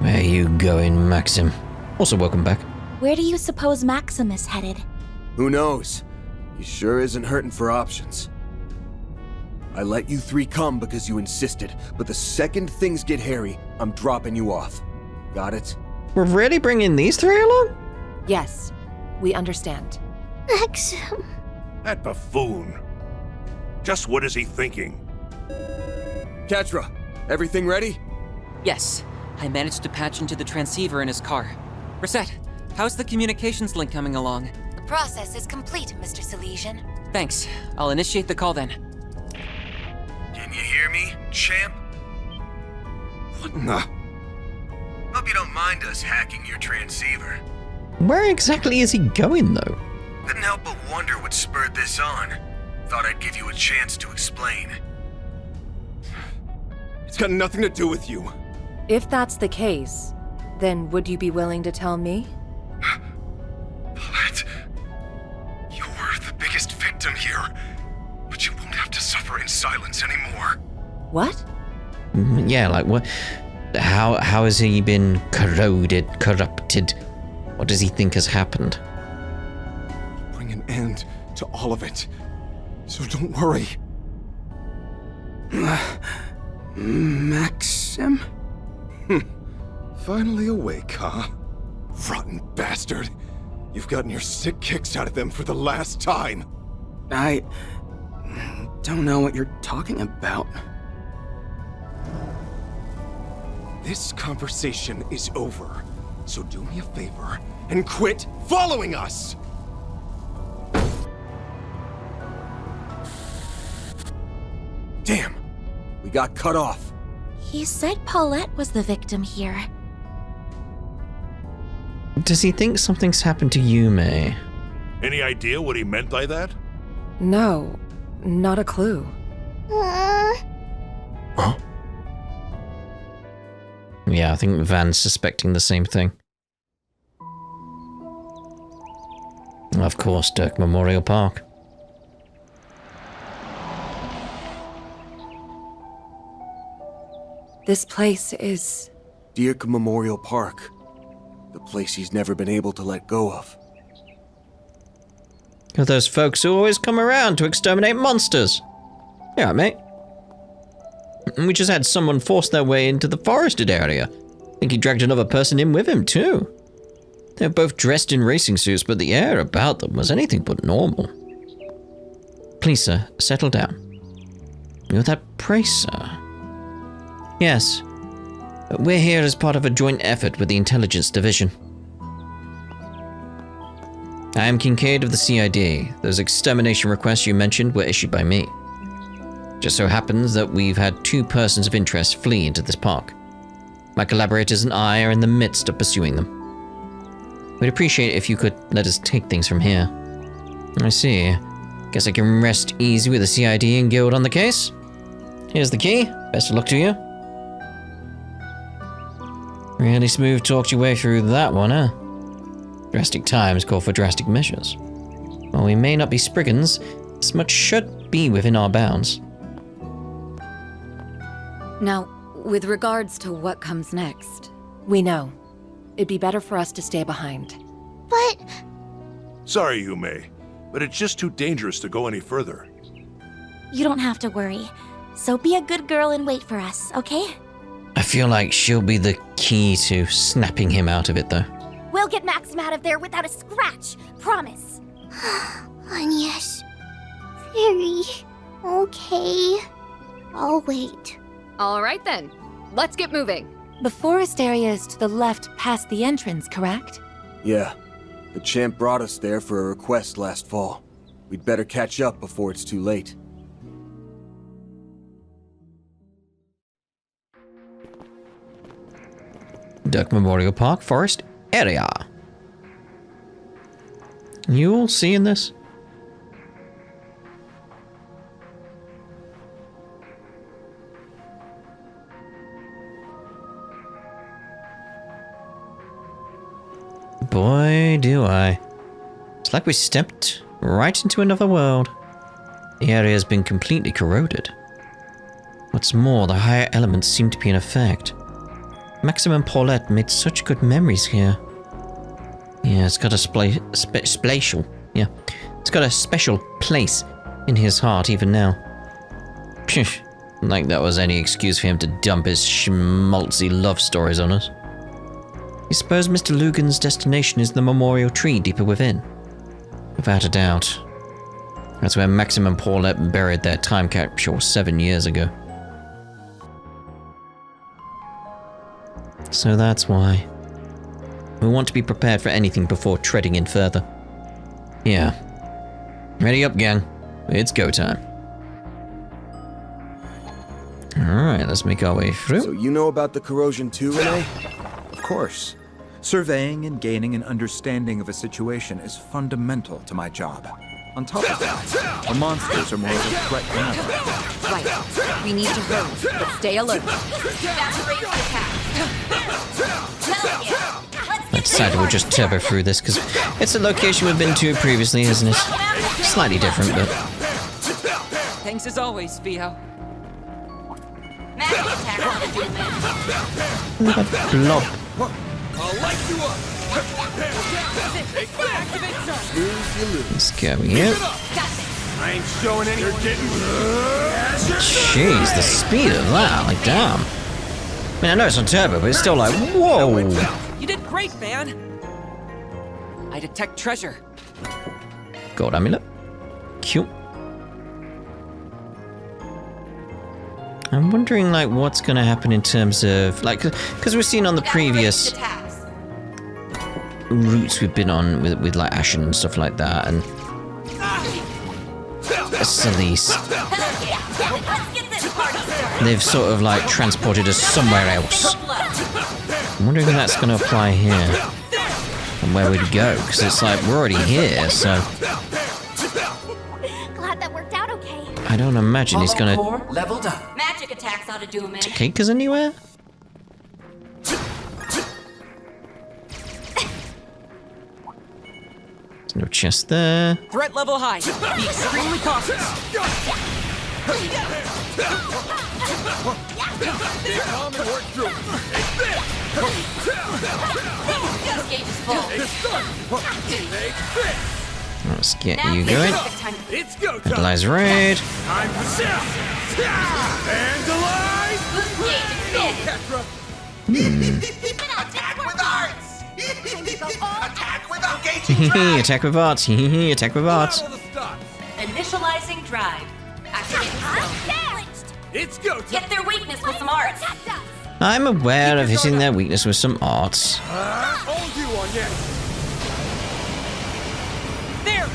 Where are you going, Maxim? Also, welcome back. Where do you suppose Maxim is headed? Who knows? He sure isn't hurting for options. I let you three come because you insisted, but the second things get hairy, I'm dropping you off. Got it? We're really bringing these three along? Yes, we understand. Maxim. That buffoon. Just what is he thinking? Katra, everything ready? Yes, I managed to patch into the transceiver in his car. Reset, how's the communications link coming along? The process is complete, Mr. Silesian. Thanks. I'll initiate the call then. Can you hear me, champ? What in the... Hope you don't mind us hacking your transceiver. Where exactly is he going, though? Couldn't help but wonder what spurred this on. Thought I'd give you a chance to explain. It's got nothing to do with you. If that's the case, then would you be willing to tell me? What? You're the biggest victim here. But you won't have to suffer in silence anymore. What? Yeah, like what? How has he been corrupted? What does he think has happened? Bring an end to all of it. So don't worry. Maxim? Finally awake, huh? Rotten bastard. You've gotten your sick kicks out of them for the last time. I don't know what you're talking about. This conversation is over. So do me a favor and quit following us! Damn, we got cut off. He said Paulette was the victim here. Does he think something's happened to you, May? Any idea what he meant by that? No, not a clue. Huh? Yeah, I think Van's suspecting the same thing. Of course, Dirke Memorial Park. This place is... Dirke Memorial Park. The place he's never been able to let go of. Are those folks who always come around to exterminate monsters? Yeah, mate. We just had someone force their way into the forested area. I think he dragged another person in with him, too. They were both dressed in racing suits, but the air about them was anything but normal. Please, sir, settle down. You're that Bracer. Yes. We're here as part of a joint effort with the Intelligence Division. I am Kincaid of the CID. Those extermination requests you mentioned were issued by me. Just so happens that we've had 2 persons of interest flee into this park. My collaborators and I are in the midst of pursuing them. We'd appreciate it if you could let us take things from here. I see. Guess I can rest easy with the CID and Guild on the case. Here's the key. Best of luck to you. Really smooth talked your way through that one, huh? Drastic times call for drastic measures. While we may not be Spriggans, this much should be within our bounds. Now, with regards to what comes next... We know. It'd be better for us to stay behind. But Sorry, Yume, but it's just too dangerous to go any further. you don't have to worry. So be a good girl and wait for us, okay? I feel like she'll be the key to snapping him out of it, though. We'll get Maxim out of there without a scratch. Promise. Yes. Very okay. I'll wait. All right then, let's get moving. The forest area is to the left past the entrance, correct? Yeah, the champ brought us there for a request last fall. We'd better catch up before it's too late. Dirke Memorial Park, forest area. You all seeing this? Boy, do I. It's like we stepped right into another world. The area has been completely corroded. What's more, the higher elements seem to be in effect. Maxim and Paulette made such good memories here. Yeah, it's got a spatial. Yeah, it's got a special place in his heart even now. Phew, like that was any excuse for him to dump his schmaltzy love stories on us. I suppose Mr. Lugan's destination is the memorial tree deeper within. Without a doubt. That's where Maxim and Paulette buried their time capsule 7 years ago. So that's why. We want to be prepared for anything before treading in further. Yeah. Ready up, gang. It's go time. Alright, let's make our way through. So you know about the corrosion too, Renee? Of course. Surveying and gaining an understanding of a situation is fundamental to my job. On top of that, the monsters are more of a threat than ever. Right. We need to hurry, but stay alert. I decided we'll just turbo through this because it's a location we've been to previously, isn't it? Slightly different, but... Thanks as always, Theo. Blob. I'll light you up. Let's go here. I ain't showing any. You're getting. Jeez, the speed of that, like damn. I mean, I know it's on turbo, but it's still like, whoa. You did great, man. I detect treasure. Gold amulet. Cute. I'm wondering, like, what's gonna happen in terms of, like, because we've seen on the previous routes we've been on with like Ashen and stuff like that, and Celeste, they've sort of like transported us somewhere else. I'm wondering if that's gonna apply here and where we'd go, because it's like we're already here, so Glad that worked out okay. I don't imagine he's gonna Leveled up. Magic attacks ought to do him in. take us anywhere. There's no chest there. Threat level high. Be extremely cautious. Let's get you going. It's go time. Fertilizer raid. Time for self. Vandalize. Attack with arts! Attack with arts! Attack with arts. Attack with arts. Initializing drive. Activating It's go time. Get their weakness with some arts. I'm aware of hitting their weakness with some arts. All you on next. There.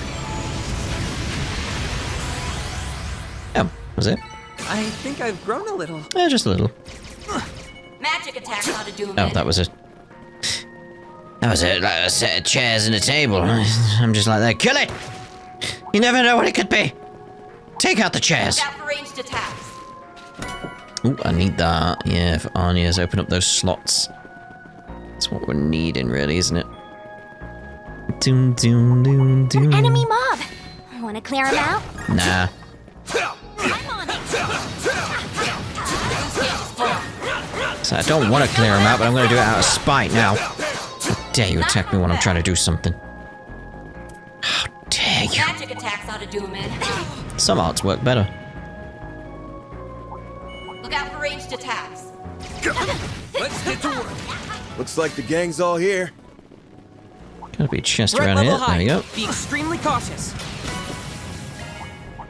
Oh, was it? I think I've grown a little. Yeah, just a little. Magic attacks ought to do him Oh, in. that was it. That was it, like a set of chairs and a table. I'm just like that. Kill it! You never know what it could be. Take out the chairs. Look out for ranged attacks. Ooh, I need that. Yeah, for Anya's open up those slots. That's what we're needing, really, isn't it? Doom, doom, doom, doom. Enemy mob! Wanna clear him out? Nah. I'm on it! So I don't want to clear him out, but I'm going to do it out of spite now. How dare you attack me when I'm trying to do something? How dare you? Magic attacks ought to do him in. Some arts work better. Look out for ranged attacks. Let's get to work. Looks like the gang's all here. Gotta be a chest Threat around level here. high. There you go. Be extremely cautious.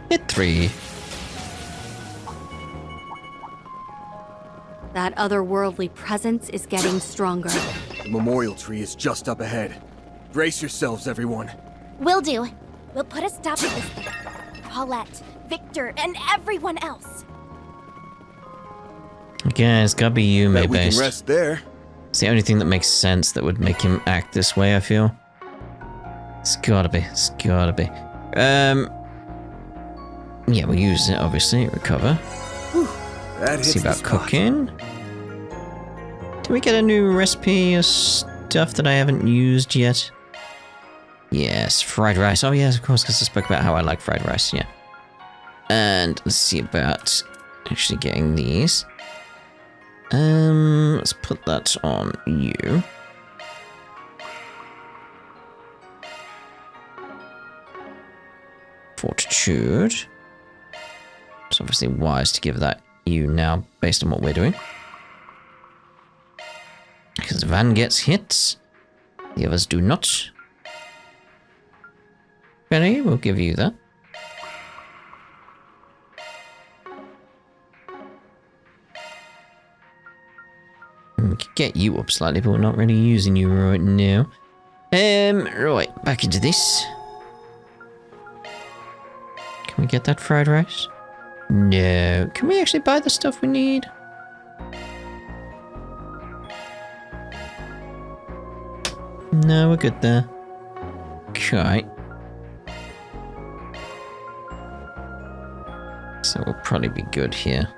Hit 3. That otherworldly presence is getting stronger. The memorial tree is just up ahead. Brace yourselves, everyone. Will do. We'll put a stop to this thing. Paulette, Victor, and everyone else. Yeah, it's gotta be Yume Bet we can based. rest there. It's the only thing that makes sense that would make him act this way, I feel. It's gotta be. It's gotta be. Yeah, we'll use it, obviously. Recover. That hits See the about spot. cooking. Did we get a new recipe or stuff that I haven't used yet? Yes, fried rice. Oh, yes, of course, because I spoke about how I like fried rice, yeah. And let's see about actually getting these. Let's put that that on you. Fortitude. It's obviously wise to give that you now based on what we're doing. Because Van gets hits, the others do not. Benny, we'll give you that. We could get you up slightly, but we're not really using you right now. Right, back into this. Can we get that fried rice? No. Can we actually buy the stuff we need? No, we're good there. Okay. So we'll probably be good here.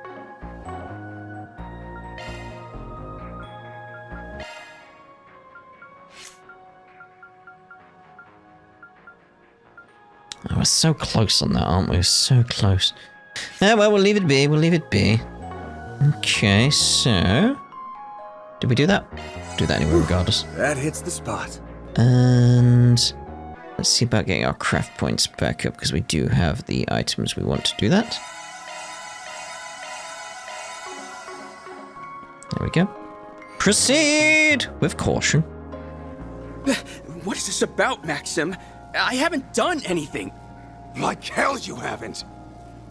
Oh, we're so close on that, aren't we? We're so close. Oh, well, we'll leave it be. We'll leave it be. Okay, so... Did we do that? Do that anyway, regardless. That hits the spot. And... let's see about getting our craft points back up, because we do have the items we want to do that. There we go. Proceed with caution. What is this about, Maxim? I haven't done anything. Like hell you haven't.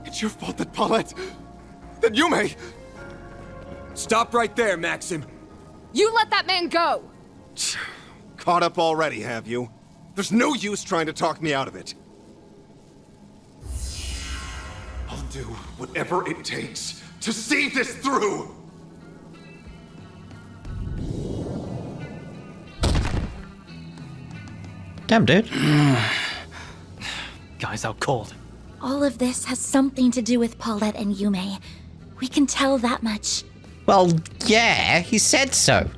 It's your fault that Paulette... that Yume... Stop right there, Maxim. You let that man go! Caught up already, have you? There's no use trying to talk me out of it. I'll do whatever it takes to see this through! Damn, dude. Guy's out cold. All of this has something to do with Paulette and Yume. We can tell that much. Well, yeah, he said so.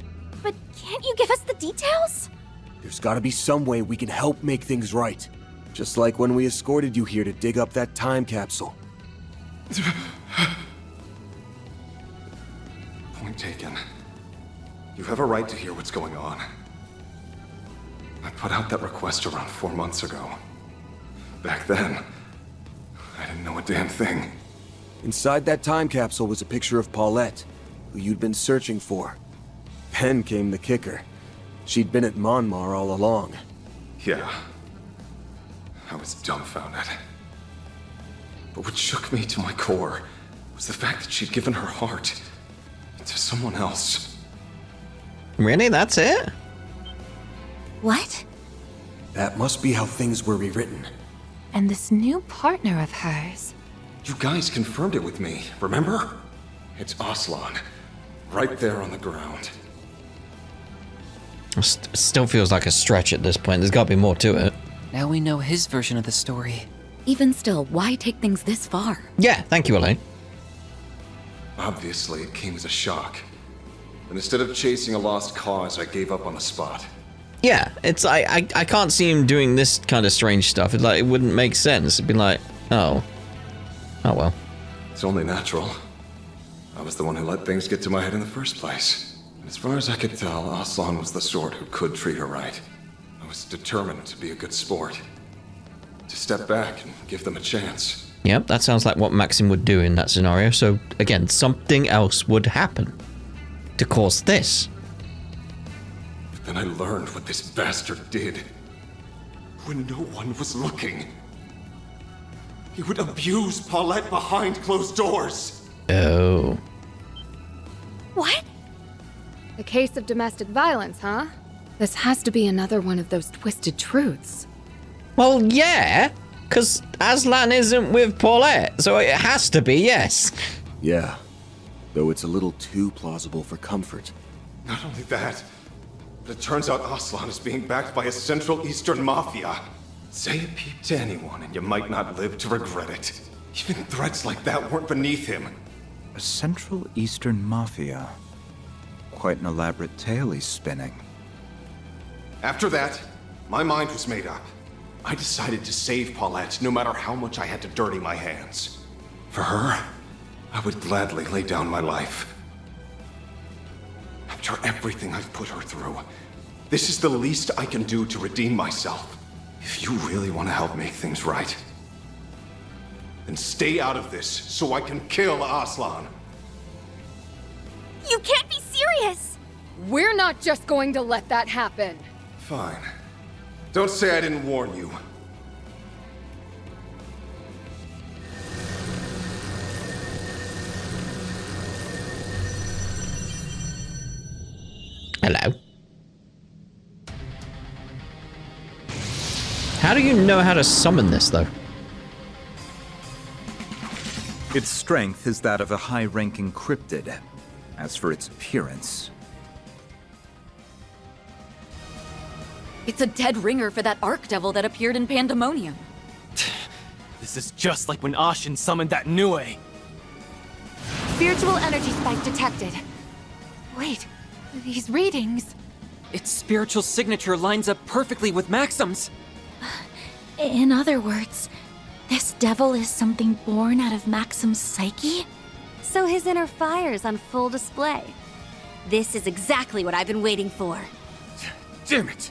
But can't you give us the details? There's gotta be some way we can help make things right. Just like when we escorted you here to dig up that time capsule. Point taken. You have a right to hear what's going on. I put out that request around 4 months ago. Back then, I didn't know a damn thing. Inside that time capsule was a picture of Paulette, who you'd been searching for. Then came the kicker. She'd been at Monmar all along. Yeah. I was dumbfounded. But what shook me to my core was the fact that she'd given her heart to someone else. Really? That's it? What? That must be how things were rewritten. And this new partner of hers. You guys confirmed it with me, remember? It's Aslan. Right there on the ground. Still feels like a stretch at this point. There's got to be more to it. Now we know his version of the story. Even still, why take things this far? Yeah, thank you, Elaine. Obviously, it came as a shock. And instead of chasing a lost cause, I gave up on the spot. Yeah, it's I can't see him doing this kind of strange stuff. It wouldn't make sense. It'd be like, oh well. It's only natural. I was the one who let things get to my head in the first place. And as far as I could tell, Aslan was the sort who could treat her right. I was determined to be a good sport. To step back and give them a chance. Yep, that sounds like what Maxim would do in that scenario. So, again, something else would happen to cause this. But then I learned what this bastard did. When no one was looking. He would abuse Paulette behind closed doors. Oh. What? A case of domestic violence, huh? This has to be another one of those twisted truths. Well, yeah, because Aslan isn't with Paulette, so it has to be, yes. Yeah, though it's a little too plausible for comfort. Not only that, but it turns out Aslan is being backed by a Central Eastern mafia. Say a peep to anyone and you might not live to regret it. Even threats like that weren't beneath him. A Central Eastern Mafia. Quite an elaborate tale he's spinning. After that, my mind was made up. I decided to save Paulette no matter how much I had to dirty my hands. For her, I would gladly lay down my life. After everything I've put her through, this is the least I can do to redeem myself. If you really want to help make things right, then stay out of this so I can kill Aslan. You can't be serious! We're not just going to let that happen. Fine. Don't say I didn't warn you. Hello. How do you know how to summon this, though? Its strength is that of a high-ranking cryptid. As for its appearance... It's a dead ringer for that Archdevil that appeared in Pandemonium. This is just like when Ashin summoned that Nue. Spiritual energy spike detected. Wait, these readings... Its spiritual signature lines up perfectly with Maxim's. In other words, this devil is something born out of Maxim's psyche? So his inner fire's on full display. This is exactly what I've been waiting for. Damn it!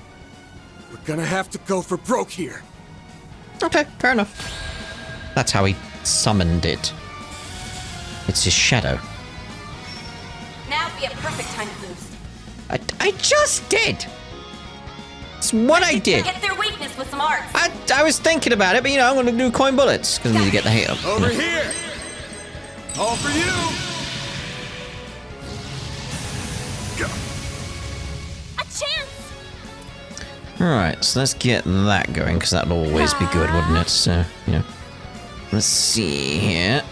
We're gonna have to go for broke here. Okay, fair enough. That's how he summoned it. It's his shadow. Now would be a perfect time to boost. I just did! It's what I did. Hit their weakness with some arts. I was thinking about it, but you know, I'm gonna do coin bullets, because I need to get the hate up. Over here! All for you! Go. A chance! Alright, so let's get that going, because that'll always be good, wouldn't it? So, you know. Let's see here.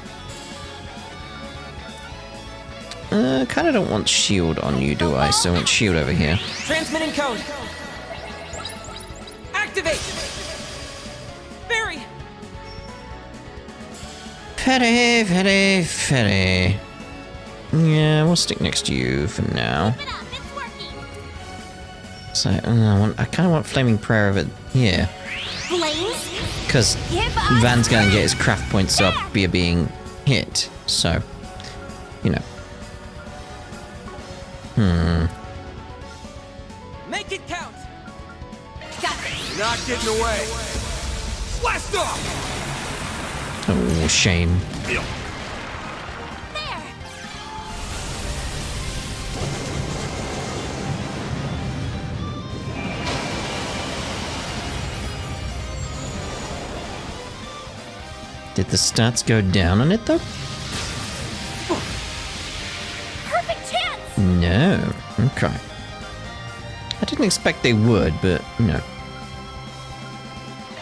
Kinda don't want shield on you, do I? So I want shield over here. Transmitting code. Activate. Barry. Ferry. Yeah, we'll stick next to you for now. So, I kind of want Flaming Prayer of it here. Because Van's going to get his craft points up via being hit. So, you know. Make it count. Not getting away. Blast off! Oh, shame. There! Did the stats go down on it, though? Perfect chance! No. Okay. I didn't expect they would, but, you know.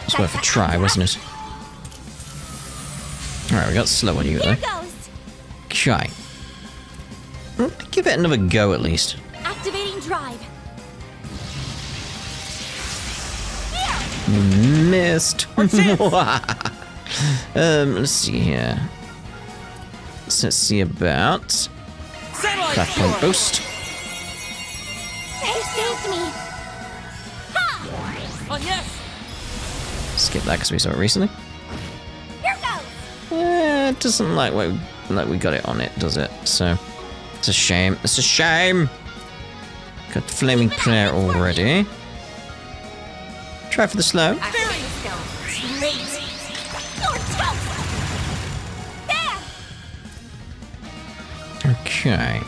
It's worth a try, wasn't it? Alright, we got slow on you, though. Okay. Give it another go, at least. Activating drive. Missed. Let's see here. So let's see about craft point boost. They saved me. Oh yes. Skip that because we saw it recently. Here goes. It doesn't like we got it on it, does it? So it's a shame. It's a shame. Got Flaming Prayer already. Try for the slow. Okay.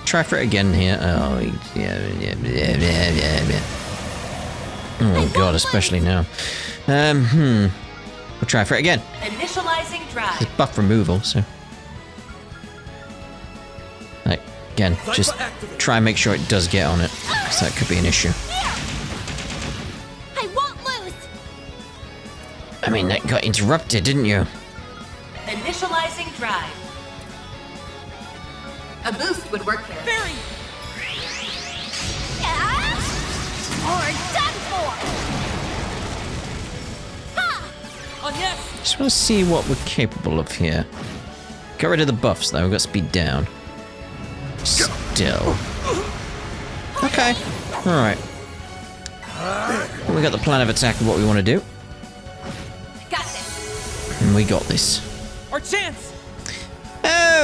Try for it again here. Oh, yeah. Oh god, especially now. We'll try for it again. Initializing drive. It's buff removal, so. Like, again, just try and make sure it does get on it, because that could be an issue. I won't lose. I mean, that got interrupted, didn't you? Initializing drive. A boost would work here. Barry. Or done for. Oh yes. Just want to see what we're capable of here. Get rid of the buffs, though. We've got speed down. Still. Okay. Alright. We got the plan of attack of what we want to do. Got this. And we got this. Our chance.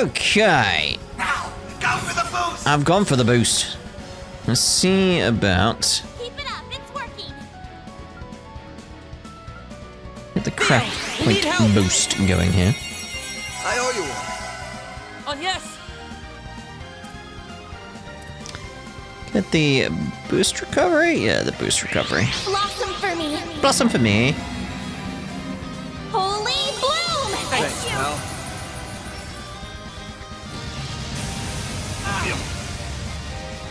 Okay. Now, go I've gone for the boost. Let's see about... Keep it up, it's working. Get the craft point boost going here. I owe you one. On yes! Get the boost recovery? Yeah, the boost recovery. Blossom for me. Blossom for me. Holy bloom! Thanks, pal.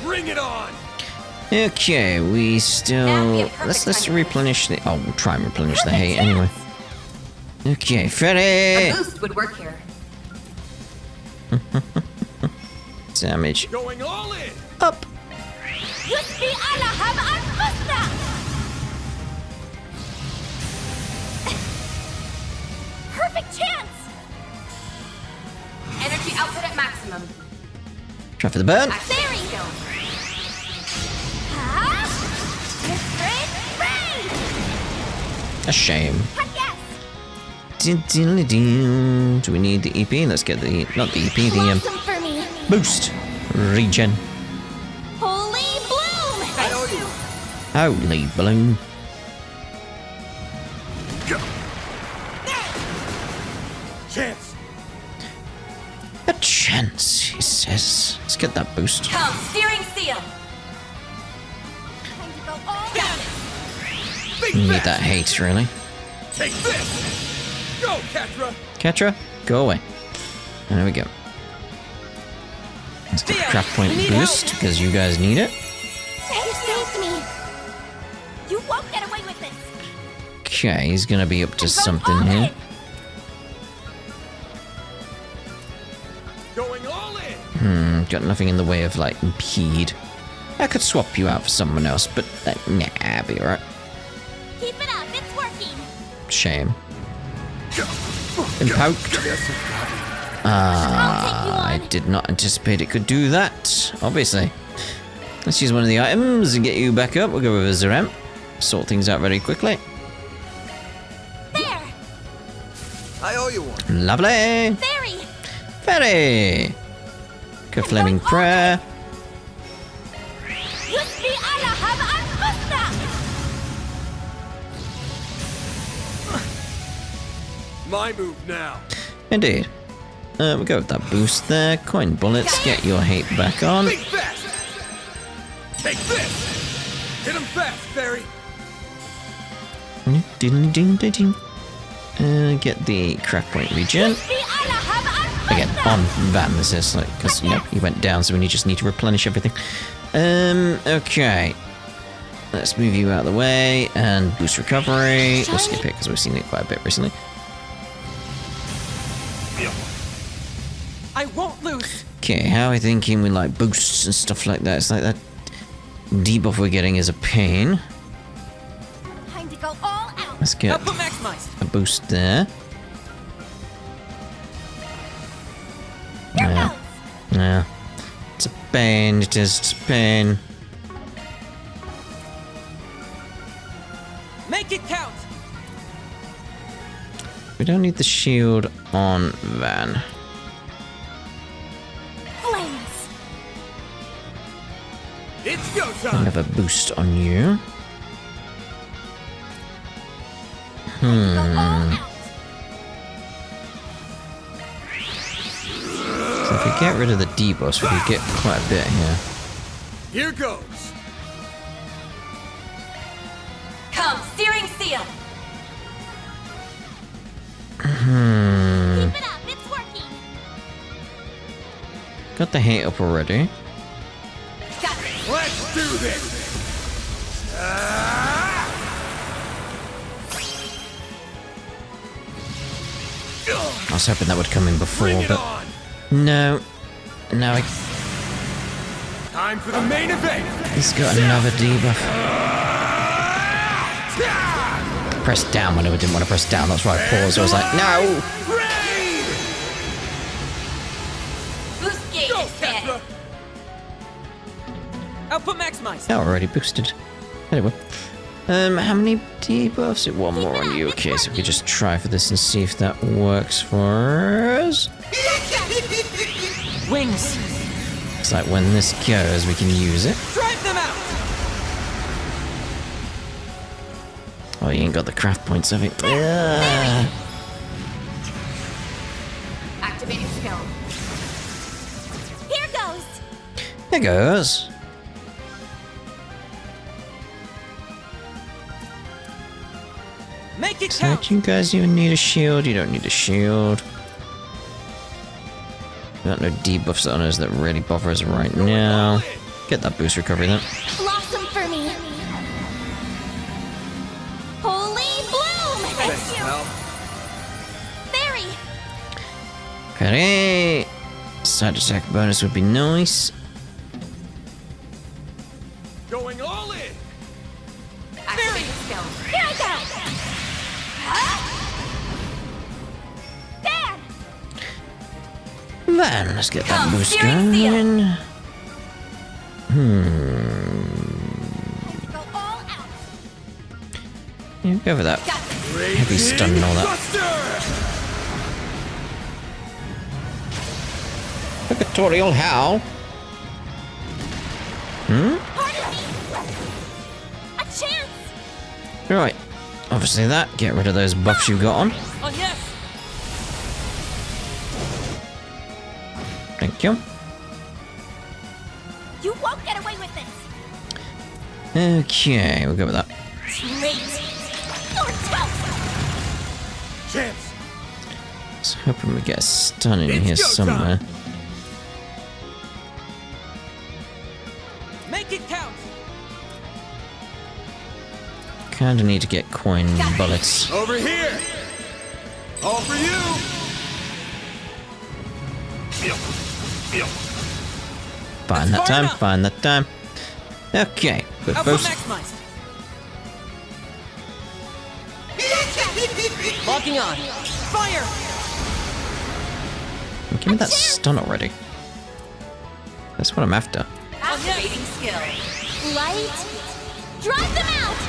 Bring it on! Okay, we still... Let's replenish the... Oh, we'll try and replenish the hay anyway. Okay, A Freddy! boost would work here. Damage. Going all in! Up! Yusbi Allah have Anfusta! Perfect chance! Energy output at maximum. Try for the burn. Activate skill. A shame. Yes! Do we need the EP? Let's get the... Not the EP, the Blossom for me. boost. Regen. Holy bloom! I owe you. Holy balloon. Chance! A chance, he says. Let's get that boost. Come, steering seal. Time to go all out. Need that hate, really. Take this! Go, Catra! Ketra, go away. There we go. Let's get the craft point boost, because you guys need it. You saved me. You won't get away with this. Okay, he's gonna be up to something here. Going all in! Got nothing in the way of, like, impede. I could swap you out for someone else, but nah, I'll be alright. Keep it up, it's working. Shame. Been poked. I did not anticipate it could do that, obviously. Let's use one of the items and get you back up. We'll go with a Zarem. Sort things out very quickly. There! I owe you one. Lovely! Fairy! Fairy! Good flaming prayer. Yusbi Allah have Anfusta! My move now. Indeed. We'll go with that boost there. Coin bullets, get your hate back on. Think fast! Take this! Hit him fast, Fairy! Get the craft point regen. Again, on Van, this is like, because, you know, he went down, so we just need to replenish everything. Okay. Let's move you out of the way, and boost recovery. We'll skip it, because we've seen it quite a bit recently. I won't lose. Okay, how are we thinking with, like, boosts and stuff like that? It's like that debuff we're getting is a pain. Time to go all out. Let's get Output maximized. a boost there. Yeah. Yeah. It's a pain, it is. It's a pain. Make it count. We don't need the shield on Van. Flames! It's go I time! have a boost on you. Go all out. So if we get rid of the debuffs, we can get quite a bit here. Here goes! Come, steering seal. Keep it up, it's working. Got the hate up already. Got it. Let's do this! I was hoping that would come in before, Bring it but on! no. No, Time for the main event! he's got another debuff. Press down when I didn't want to press down. That's why I paused. I was like, no. Raid! Boost gauge Go, is set. Catra! Output maximized. Oh, already boosted. Anyway. How many debuffs? One more on you. Okay, so we could just try for this and see if that works for us. Wings. It's like when this goes, we can use it. Drive them out! Oh, you ain't got the craft points, have you? Activating skill. Here goes. There goes. Make it So count! do you guys even need a shield? You don't need a shield. We got no debuffs on us that really bother us right now. Get that boost recovery then. Blossom for me. Holy bloom! Thank you. Fairy. Okay. Side attack bonus would be nice. Going all in! Activating skill. Here I go. There. Then let's get that Come, boost Searing Seal. going. Go all out. Yeah, go for that. Heavy stun and all that. Purgatorial Howl. Pardon me. A chance. Right. Obviously that. Get rid of those buffs you've got on. Oh, yes! Thank you. You won't get away with this. Okay, we'll go with that. Great. You're toast. Chance! I was hoping we get a stun in here somewhere. Make it count! Kinda need to get coin bullets. Over here! All for you! Fine that time, fine that time. Okay, good Output boost. maximized. Locking on. Fire! Give me that stun already. That's what I'm after. Activating skill. Light. Drive them out.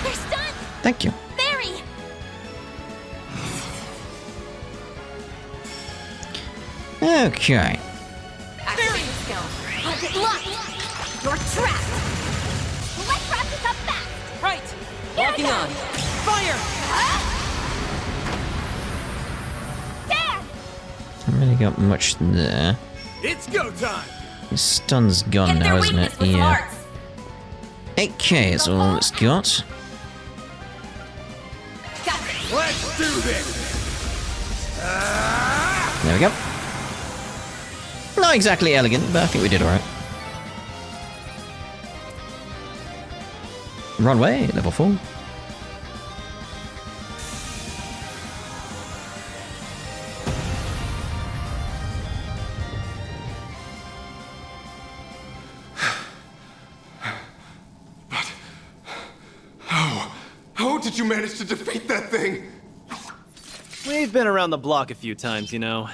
They're stunned. Thank you. Fairy. Okay. Activating skill. Target locked. You're trapped. Let's wrap this up fast. Right! Here Locking I go. on. Fire! There. Haven't really got much there. It's go time! His stun's gone Hit now, their isn't it? weakness with Yeah. hearts. 8k is all it's got. Got this. Let's do this! There we go. Not exactly elegant, but I think we did alright. Wrong way, level 4. How did you manage to defeat that thing? We've been around the block a few times, you know.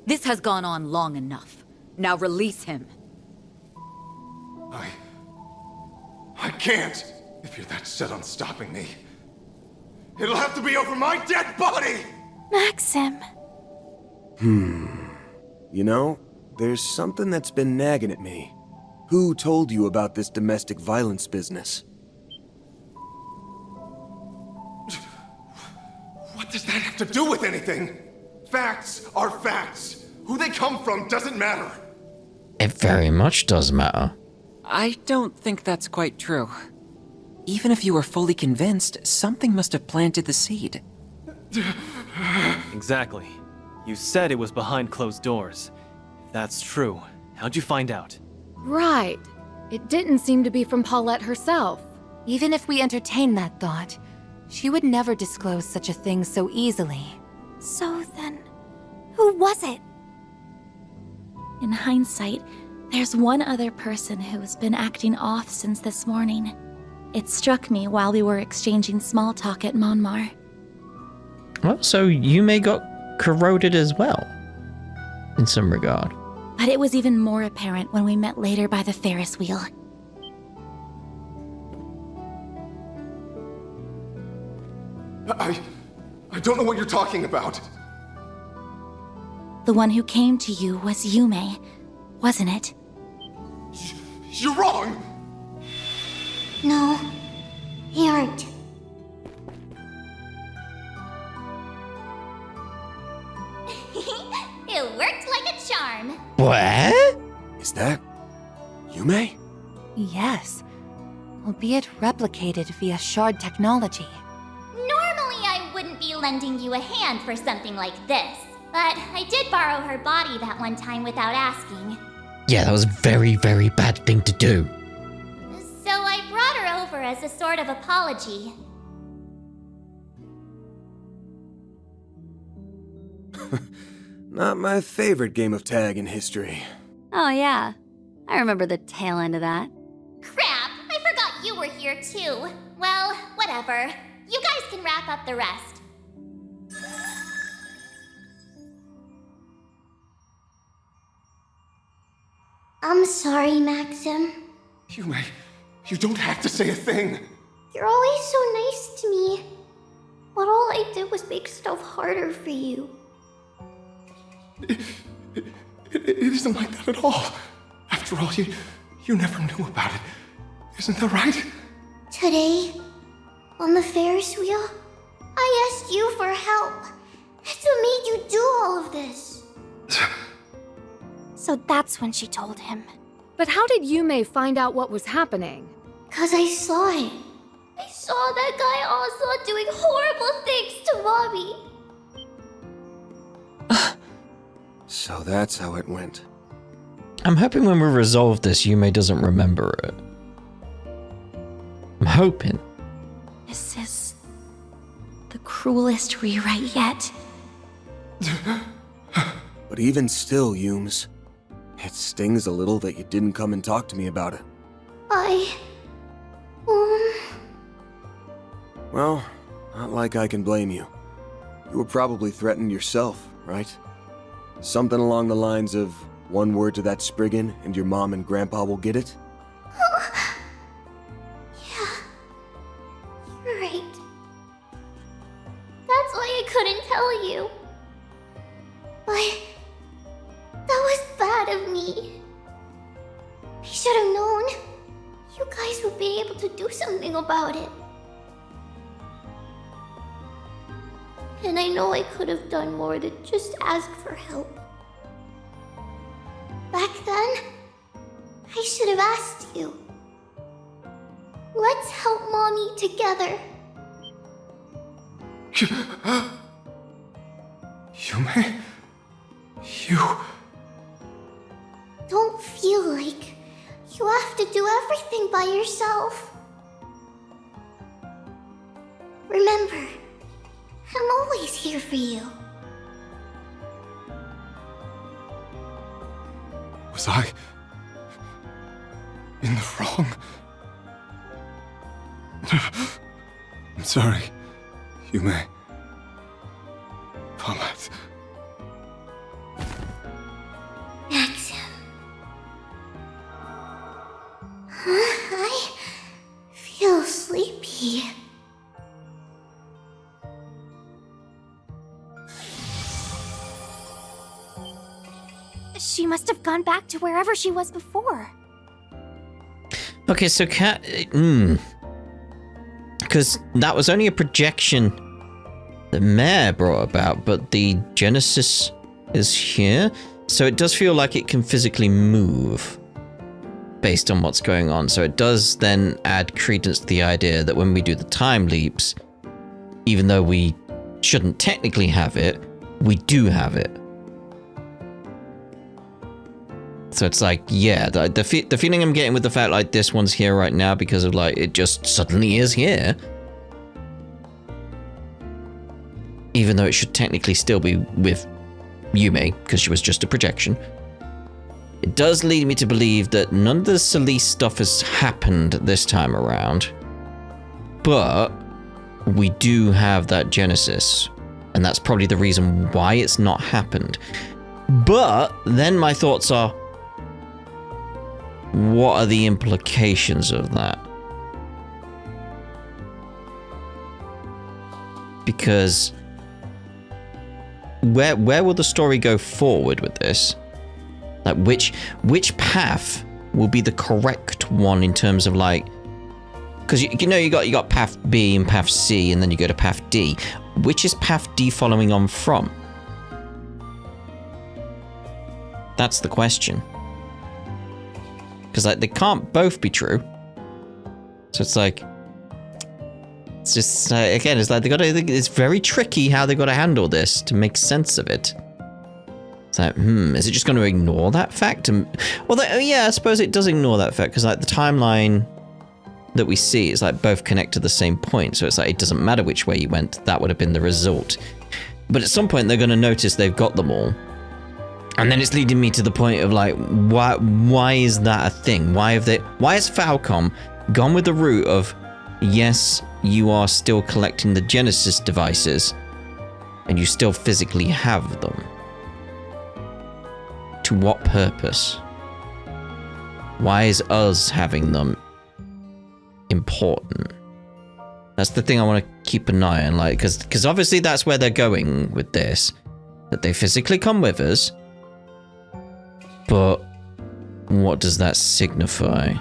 This has gone on long enough. Now release him. I can't. If you're that set on stopping me, it'll have to be over my dead body! Maxim. You know, there's something that's been nagging at me. Who told you about this domestic violence business? What does that have to do with anything? Facts are facts. Who they come from doesn't matter. It very much does matter. I don't think that's quite true. Even if you were fully convinced, something must have planted the seed. Exactly. You said it was behind closed doors. If that's true, how'd you find out? Right. It didn't seem to be from Paulette herself. Even if we entertain that thought, she would never disclose such a thing so easily. So then, who was it? In hindsight, there's one other person who has been acting off since this morning. It struck me while we were exchanging small talk at Monmar. Well, so Yume got corroded as well, in some regard. But it was even more apparent when we met later by the Ferris wheel. I don't know what you're talking about. The one who came to you was Yume, wasn't it? You're wrong! No, you aren't. It worked like a charm. What? Is that Yume? Yes, albeit replicated via shard technology. Normally I wouldn't be lending you a hand for something like this, but I did borrow her body that one time without asking. Yeah, that was a very, very bad thing to do. So I brought her over as a sort of apology. Not my favorite game of tag in history. Oh, yeah. I remember the tail end of that. Crap! I forgot you were here too. Well, whatever. You guys can wrap up the rest. I'm sorry, Maxim. Yume, you don't have to say a thing. You're always so nice to me. But all I did was make stuff harder for you. It isn't like that at all. After all, you never knew about it. Isn't that right? Today, on the Ferris wheel, I asked you for help. That's what made you do all of this. So that's when she told him. But how did Yume find out what was happening? 'Cause I saw it. I saw that guy also doing horrible things to Mommy. So that's how it went. I'm hoping when we resolve this, Yume doesn't remember it. I'm hoping. This is the cruelest rewrite yet. But even still, Yumes, it stings a little that you didn't come and talk to me about it. Well, not like I can blame you. You were probably threatened yourself, right? Something along the lines of, one word to that Spriggan and your mom and grandpa will get it? Yeah, you're right. That's why I couldn't tell you. But that was bad of me. I should have known. You guys would be able to do something about it. And I know I could have done more than just ask for help. Back then, I should have asked you. Let's help Mommy together. Yume? You... Don't feel like you have to do everything by yourself. Remember, I'm always here for you. Was I... in the wrong? I'm sorry, Yume. Promise. Maxim. I feel sleepy. She must have gone back to wherever she was before. Okay, so because that was only a projection the mayor brought about, but the Genesis is here, so it does feel like it can physically move based on what's going on. So it does then add credence to the idea that when we do the time leaps, even though we shouldn't technically have it, we do have it. So it's like, yeah, the feeling I'm getting with the fact like this one's here right now because of like, it just suddenly is here. Even though it should technically still be with Yume, because she was just a projection. It does lead me to believe that none of the Celeste stuff has happened this time around. But we do have that Genesis. And that's probably the reason why it's not happened. But then my thoughts are, what are the implications of that? Because where will the story go forward with this? Like which path will be the correct one in terms of like, because you know you got path B and path C, and then you go to path D. Which is path D following on from? That's the question. Because like they can't both be true. So it's like, it's just again, it's like they got to. It's very tricky how they got to handle this to make sense of it. It's like, is it just going to ignore that fact? And well, yeah, I suppose it does ignore that fact because like the timeline that we see is like both connect to the same point. So it's like it doesn't matter which way you went. That would have been the result. But at some point they're going to notice they've got them all. And then it's leading me to the point of like, why is that a thing? Why has Falcom gone with the route of, yes, you are still collecting the Genesis devices, and you still physically have them? To what purpose? Why is us having them important? That's the thing I want to keep an eye on, like, because obviously that's where they're going with this, that they physically come with us. But what does that signify?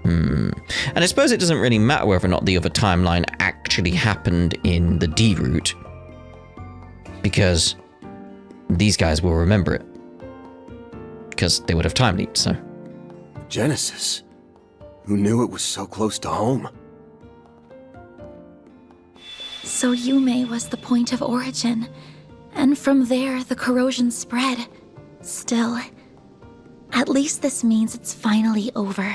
And I suppose it doesn't really matter whether or not the other timeline actually happened in the D route, because these guys will remember it, because they would have time leaped, so. Genesis? Who knew it was so close to home? So Yume was the point of origin, and from there the corrosion spread. Still, at least this means it's finally over.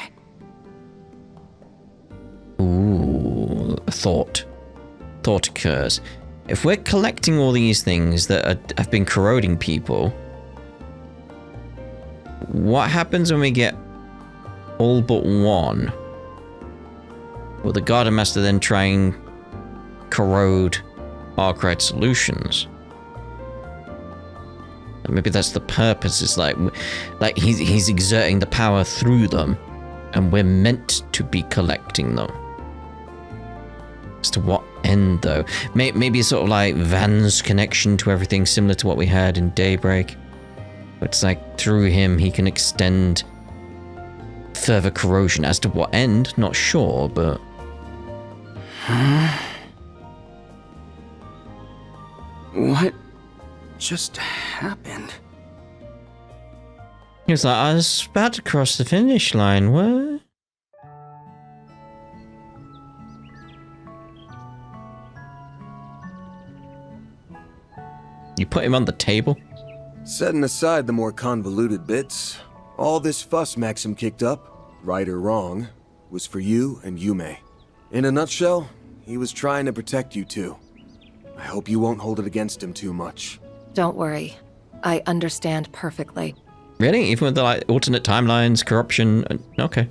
Ooh, a thought occurs. If we're collecting all these things that have been corroding people, what happens when we get all but one? Will the Garden Master then try and corrode Arkwright Solutions? Maybe that's the purpose. It's like he's exerting the power through them, and we're meant to be collecting them. As to what end, though? Maybe sort of like Van's connection to everything, similar to what we had in Daybreak. It's like through him he can extend further corrosion. As to what end, not sure, but. What just happened? He was like, I was about to cross the finish line, what? You put him on the table? Setting aside the more convoluted bits, all this fuss Maxim kicked up, right or wrong, was for you and Yume. In a nutshell, he was trying to protect you two. I hope you won't hold it against him too much. Don't worry. I understand perfectly. Really? Even with the like alternate timelines, corruption? Okay.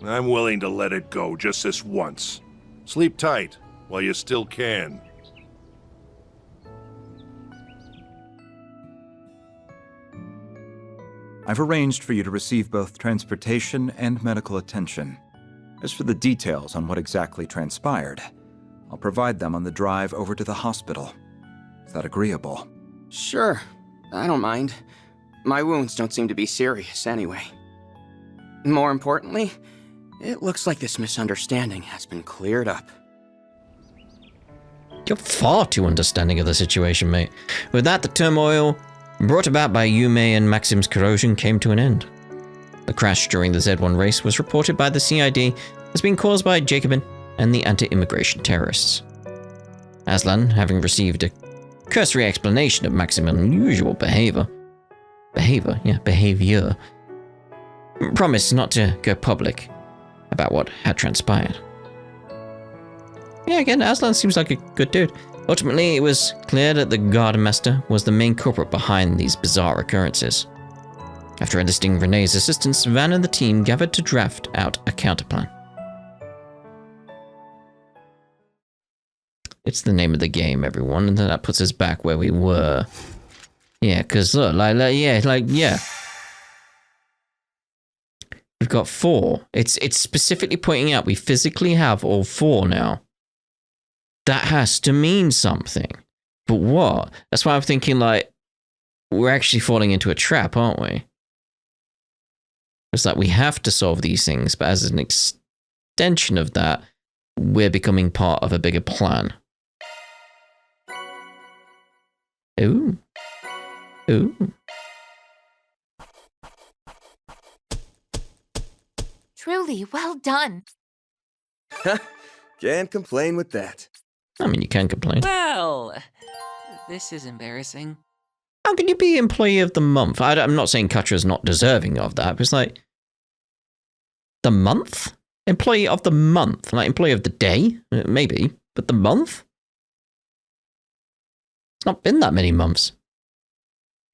I'm willing to let it go just this once. Sleep tight while you still can. I've arranged for you to receive both transportation and medical attention. As for the details on what exactly transpired, I'll provide them on the drive over to the hospital. Is that agreeable? Sure, I don't mind. My wounds don't seem to be serious anyway. More importantly, it looks like this misunderstanding has been cleared up. You're far too understanding of the situation, mate. With that, the turmoil brought about by Yume and Maxim's corrosion came to an end. The crash during the Z1 race was reported by the CID as being caused by Jacobin and the anti-immigration terrorists. Aslan, having received a cursory explanation of Maxim's unusual behavior, promised not to go public about what had transpired. Yeah, again, Aslan seems like a good dude. Ultimately, it was clear that the Garden Master was the main culprit behind these bizarre occurrences. After enlisting Renee's assistance, Van and the team gathered to draft out a counterplan. It's the name of the game, everyone, and that puts us back where we were. Yeah, because look, yeah. We've got 4. It's specifically pointing out we physically have all 4 now. that has to mean something. But what? That's why I'm thinking, like, we're actually falling into a trap, aren't we? It's like we have to solve these things, but as an extension of that, we're becoming part of a bigger plan. Ooh. Ooh. Truly, well done. Can't complain with that. I mean, you can complain. Well, this is embarrassing. How can you be Employee of the Month? I'm not saying Katra's not deserving of that, but it's like... The month? Employee of the Month? Like, Employee of the Day? Maybe. But the month? It's not been that many months.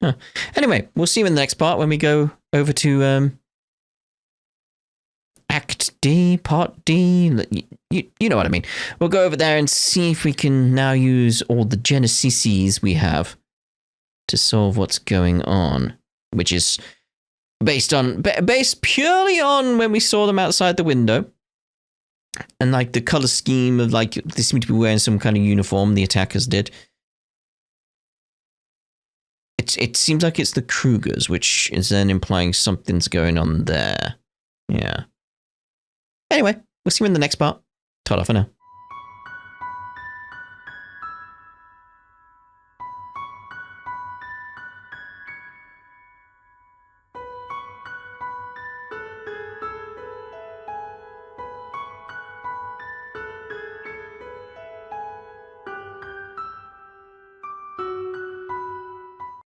Huh. Anyway, we'll see you in the next part when we go over to... Act D, Part D, you know what I mean. We'll go over there and see if we can now use all the genesises we have to solve what's going on, which is based purely on when we saw them outside the window, and like the color scheme of like they seem to be wearing some kind of uniform. The attackers did. It seems like it's the Krugers, which is then implying something's going on there. Yeah. Anyway, we'll see you in the next part. Ta-da for now.